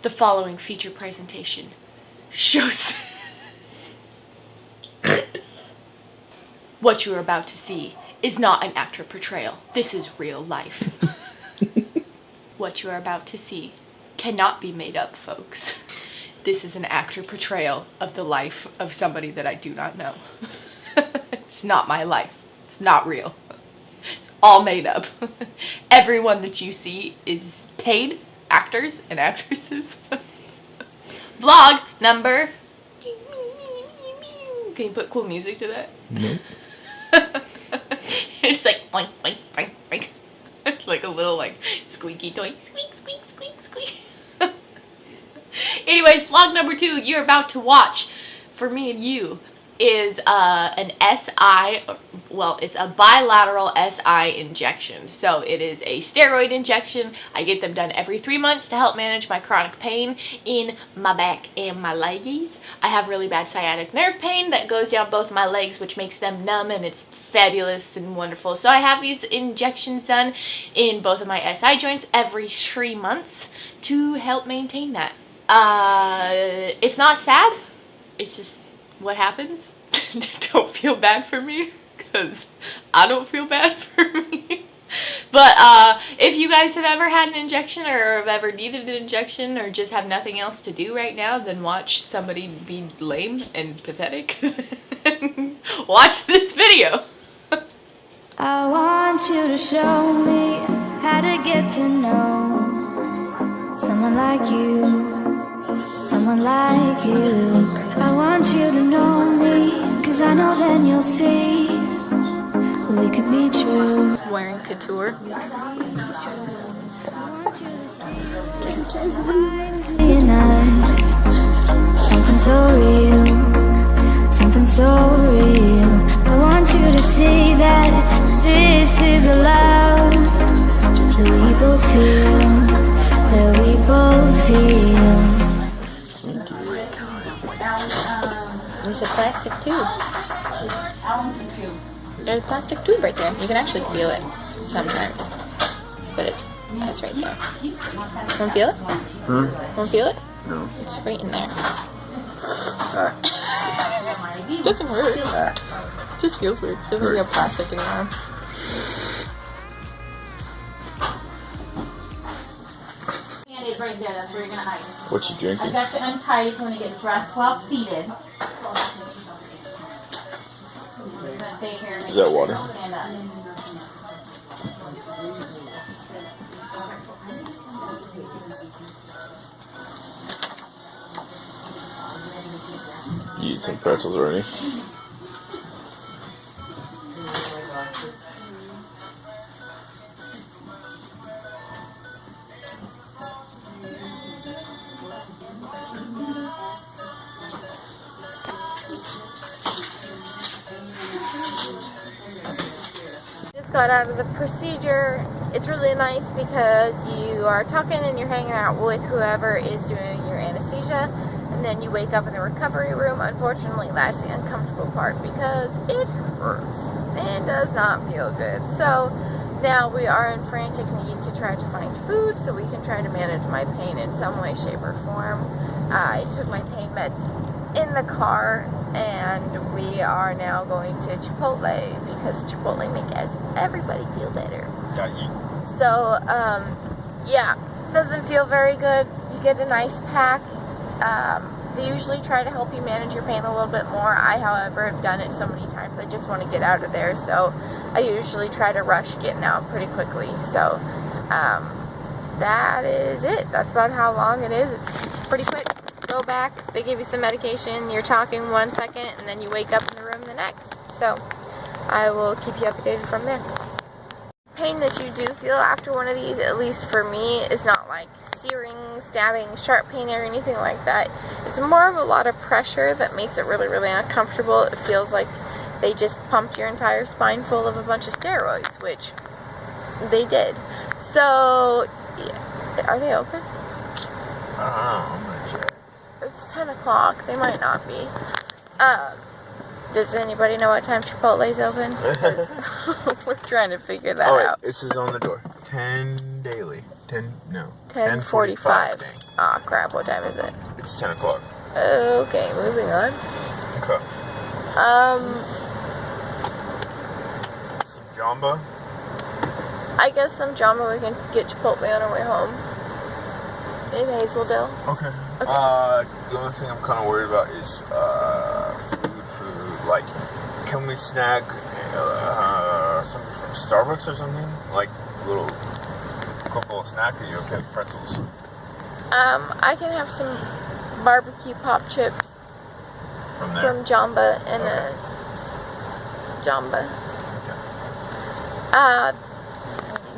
The following feature presentation shows what you are about to see is not an actor portrayal. This is real life. What you are about to see cannot be made up, folks. This is an actor portrayal of the life of somebody that I do not know. It's not my life. It's not real. It's all made up. Everyone that you see is paid actors and actresses. Vlog number... Can you put cool music to that? Nope. It's like boink, boink, boink, boink. It's like a little like squeaky toy. Squeak, squeak, squeak, squeak. Anyways, vlog number 2 you're about to watch for me and you is an SI, well, it's a bilateral SI injection. So it is a steroid injection. I get them done every 3 months to help manage my chronic pain in my back and my legs. I have really bad sciatic nerve pain that goes down both my legs, which makes them numb, and it's fabulous and wonderful. So I have these injections done in both of my SI joints every 3 months to help maintain that. It's not sad. It's just what happens. Don't feel bad for me, because I don't feel bad for me. But if you guys have ever had an injection or have ever needed an injection or just have nothing else to do right now, then watch somebody be lame and pathetic. Watch this video. I want you to show me how to get to know someone like you. Someone like you. I want you to know me, 'cause I know then you'll see we could be true. Wearing couture. Being nice. Something so real. Something so real. I want you to see that this is a love that we both feel. That we both feel. It's a plastic tube. There's a plastic tube right there. You can actually feel it sometimes. But it's right there. Want to feel it? Want to feel it? No. It's right in there. It doesn't hurt. It just feels weird. It feels like you have plastic in your arm. It's right there, that's where you're gonna ice. What you drinking? I got you untied if you want to get dressed while seated. Stay here. Is that water? Stand up. You eat some pretzels already? Got out of the procedure. It's really nice because you are talking and you're hanging out with whoever is doing your anesthesia, and then you wake up in the recovery room. Unfortunately, that's the uncomfortable part because it hurts and does not feel good. So now we are in frantic need to try to find food so we can try to manage my pain in some way, shape, or form. I took my pain meds in the car, and we are now going to Chipotle because Chipotle makes everybody feel better. So, yeah, doesn't feel very good. You get an ice pack. They usually try to help you manage your pain a little bit more. I, however, have done it so many times. I just want to get out of there, so I usually try to rush getting out pretty quickly. So, that is it. That's about how long it is. It's pretty quick. Go back, they give you some medication, you're talking 1 second, and then you wake up in the room the next. So I will keep you updated from there. Pain that you do feel after one of these, at least for me, is not like searing, stabbing, sharp pain or anything like that. It's more of a lot of pressure that makes it really, really uncomfortable. It feels like they just pumped your entire spine full of a bunch of steroids, which they did. So, yeah. Are they open? I'm gonna check. It's 10 o'clock. They might not be. Does anybody know what time Chipotle's open? We're trying to figure that out. This is on the door. 10 daily. 10, no. 10:45. Dang. Ah, crap, what time is it? It's 10 o'clock. Okay, moving on. Okay. Some jamba. I guess some jamba. We can get Chipotle on our way home. In Hazeldale. Okay. Okay. The only thing I'm kind of worried about is food. Like, can we snag something from Starbucks or something? Like a little snack? Are you okay with pretzels? I can have some barbecue pop chips From there? from Jamba and Okay. a Jamba. Okay.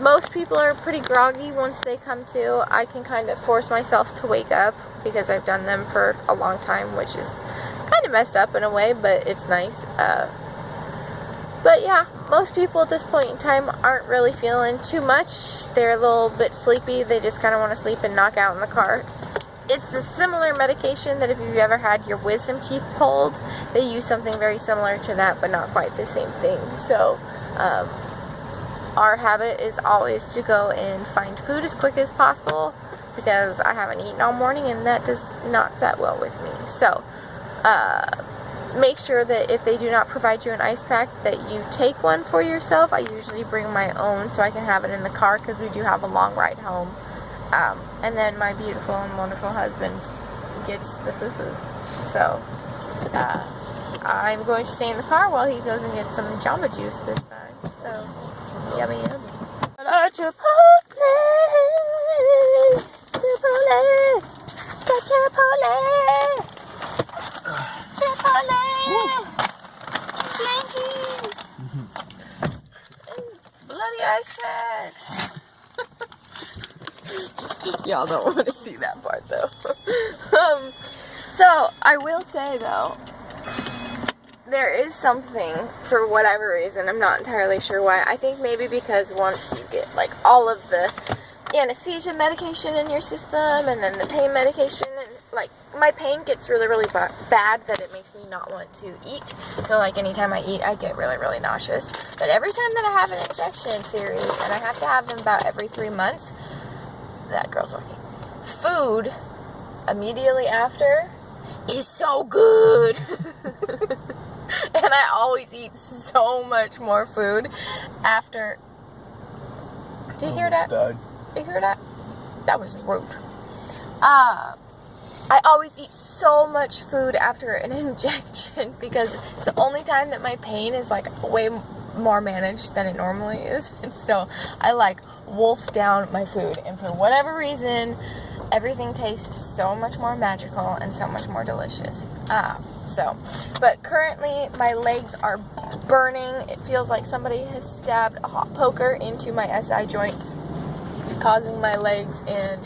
Most people are pretty groggy once they come to. I can kind of force myself to wake up because I've done them for a long time, which is kind of messed up in a way, but it's nice. But yeah, most people at this point in time aren't really feeling too much. They're a little bit sleepy. They just kind of want to sleep and knock out in the car. It's a similar medication that if you've ever had your wisdom teeth pulled, they use something very similar to that, but not quite the same thing. So, our habit is always to go and find food as quick as possible because I haven't eaten all morning and that does not set well with me. So, make sure that if they do not provide you an ice pack that you take one for yourself. I usually bring my own so I can have it in the car because we do have a long ride home. And then my beautiful and wonderful husband gets the fufu. So, I'm going to stay in the car while he goes and gets some Jamba Juice this time. So, yummy, yummy. Chipotle, Chipotle, Chipotle, Chipotle, Blankies, bloody ice packs. Y'all don't want to see that part though. So I will say though, there is something, for whatever reason, I'm not entirely sure why. I think maybe because once you get like all of the anesthesia medication in your system and then the pain medication, and like my pain gets really, really bad that it makes me not want to eat. So like anytime I eat, I get really, really nauseous. But every time that I have an injection series, and I have to have them about every 3 months, that girl's working. Food immediately after is so good. And I always eat so much more food after. Did you hear that? Did you hear that? That was rude. I always eat so much food after an injection because it's the only time that my pain is like way more managed than it normally is. And so I like wolf down my food, and for whatever reason everything tastes so much more magical and so much more delicious. But currently my legs are burning. It feels like somebody has stabbed a hot poker into my SI joints, causing my legs and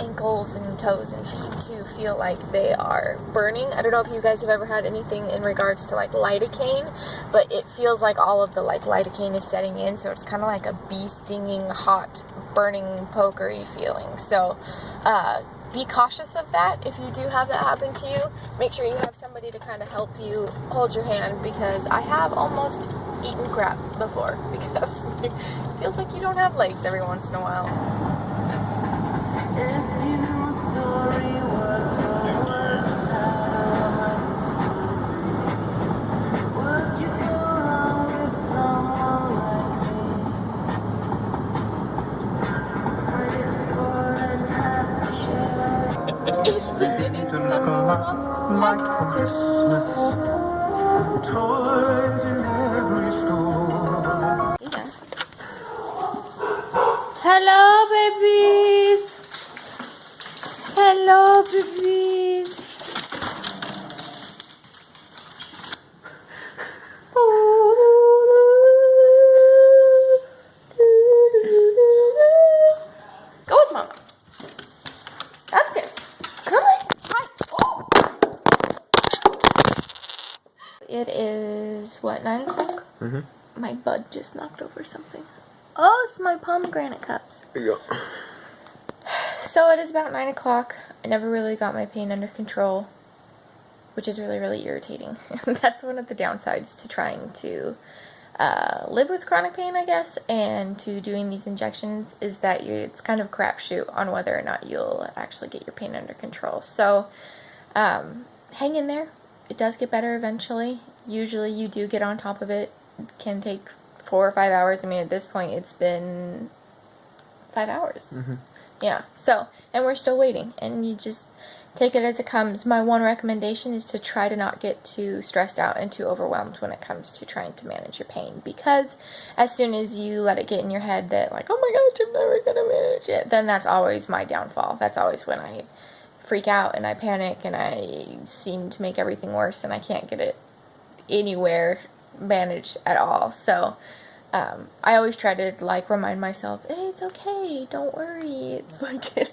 ankles and toes and feet to feel like they are burning. I don't know if you guys have ever had anything in regards to like lidocaine, but it feels like all of the like lidocaine is setting in, so it's kind of like a bee stinging, hot, burning, pokery feeling. So be cautious of that. If you do have that happen to you, make sure you have somebody to kind of help you hold your hand, because I have almost eaten crap before because it feels like you don't have legs every once in a while. It's beginning to look a lot like Christmas. Toys in every store. Yeah. Hello, babies. Hello, babies. Go with Mama. Upstairs. Come on. Hi. Oh. It is, what, 9 o'clock? Mm-hmm. My bud just knocked over something. Oh, it's my pomegranate cups. There you go. So it is about 9 o'clock. I never really got my pain under control, which is really, really irritating. That's one of the downsides to trying to live with chronic pain, I guess, and to doing these injections is that it's kind of a crapshoot on whether or not you'll actually get your pain under control. So hang in there. It does get better eventually. Usually you do get on top of it. It can take 4 or 5 hours. I mean, at this point, it's been 5 hours. Mm-hmm. Yeah. So, and we're still waiting. And you just take it as it comes. My one recommendation is to try to not get too stressed out and too overwhelmed when it comes to trying to manage your pain. Because as soon as you let it get in your head that, like, oh my gosh, I'm never going to manage it, then that's always my downfall. That's always when I freak out and I panic and I seem to make everything worse and I can't get it anywhere managed at all. So I always try to like remind myself, hey, it's okay, don't worry, it's like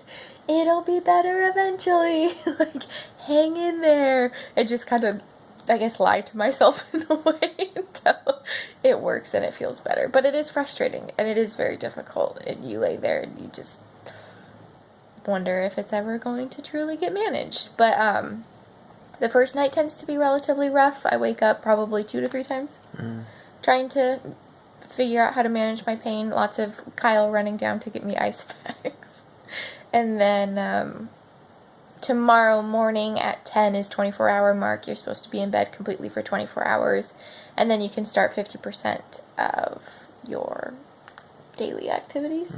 it'll be better eventually. Like, hang in there. I just kind of, I guess, lie to myself in a way until it works and it feels better. But it is frustrating and it is very difficult, and you lay there and you just wonder if it's ever going to truly get managed. But the first night tends to be relatively rough. I wake up probably 2 to 3 times trying to figure out how to manage my pain. Lots of Kyle running down to get me ice packs. And then tomorrow morning at 10 is 24-hour mark. You're supposed to be in bed completely for 24 hours. And then you can start 50% of your daily activities.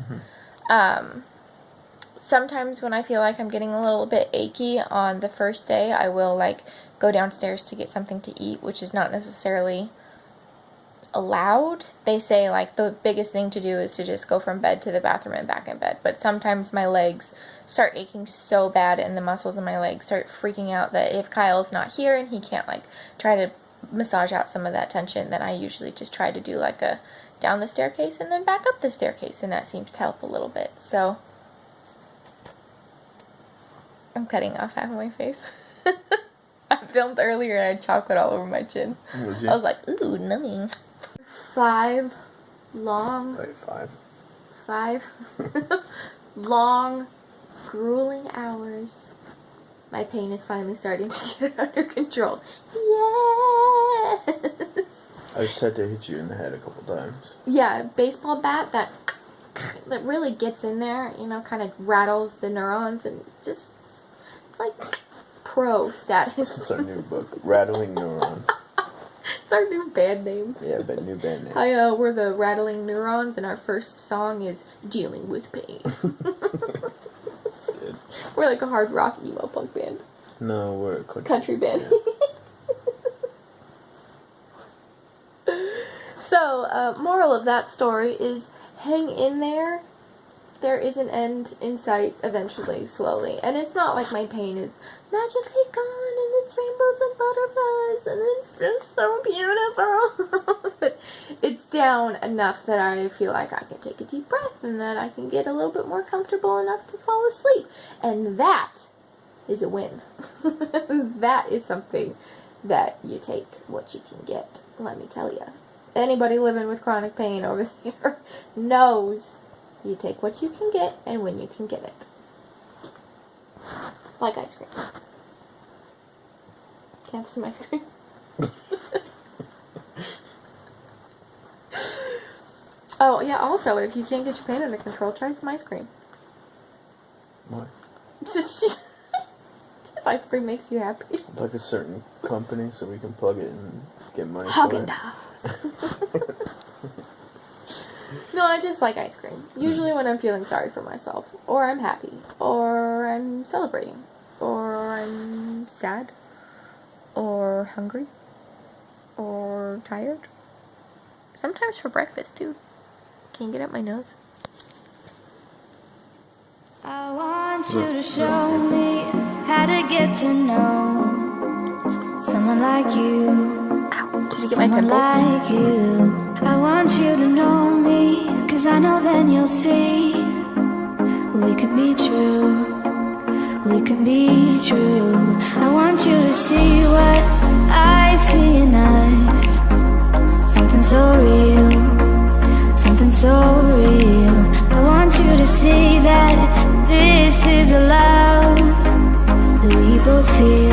Sometimes when I feel like I'm getting a little bit achy on the first day, I will like go downstairs to get something to eat, which is not necessarily allowed. They say like the biggest thing to do is to just go from bed to the bathroom and back in bed. But sometimes my legs start aching so bad and the muscles in my legs start freaking out that if Kyle's not here and he can't like try to massage out some of that tension, then I usually just try to do like a down the staircase and then back up the staircase, and that seems to help a little bit. So I'm cutting off half of my face. I filmed earlier and I had chocolate all over my chin. I was like, ooh, numbing. 5 long... Wait, 5? 5 long, grueling hours. My pain is finally starting to get under control. Yes! I just had to hit you in the head a couple times. Yeah, baseball bat that really gets in there, you know, kind of rattles the neurons and just... like pro status. It's our new book, Rattling Neurons. It's our new band name. Yeah, but new band name. We're the Rattling Neurons, and our first song is Dealing with Pain. That's good. We're like a hard rock emo punk band. No, we're a country band. So, moral of that story is hang in there. There is an end in sight eventually, slowly. And it's not like my pain is magically gone and it's rainbows and butterflies and it's just so beautiful. But it's down enough that I feel like I can take a deep breath and that I can get a little bit more comfortable enough to fall asleep. And that is a win. That is something that you take what you can get, let me tell you. Anybody living with chronic pain over there knows you take what you can get and when you can get it. Like ice cream. Can I have some ice cream? Oh, yeah, also, if you can't get your pain under control, try some ice cream. What? If ice cream makes you happy. Like a certain company so we can plug it and get money for it. Haagen-Dazs. No, I just like ice cream. Usually when I'm feeling sorry for myself, or I'm happy, or I'm celebrating, or I'm sad, or hungry, or tired. Sometimes for breakfast, too. Can't get up my nose. I want you to show me how to get to know someone like you. Ow, did you get my Someone pimples? like you. I want you to know me, 'cause I know then you'll see we could be true. We could be true. I want you to see what I see in us. Something so real. Something so real. I want you to see that this is a love that we both feel.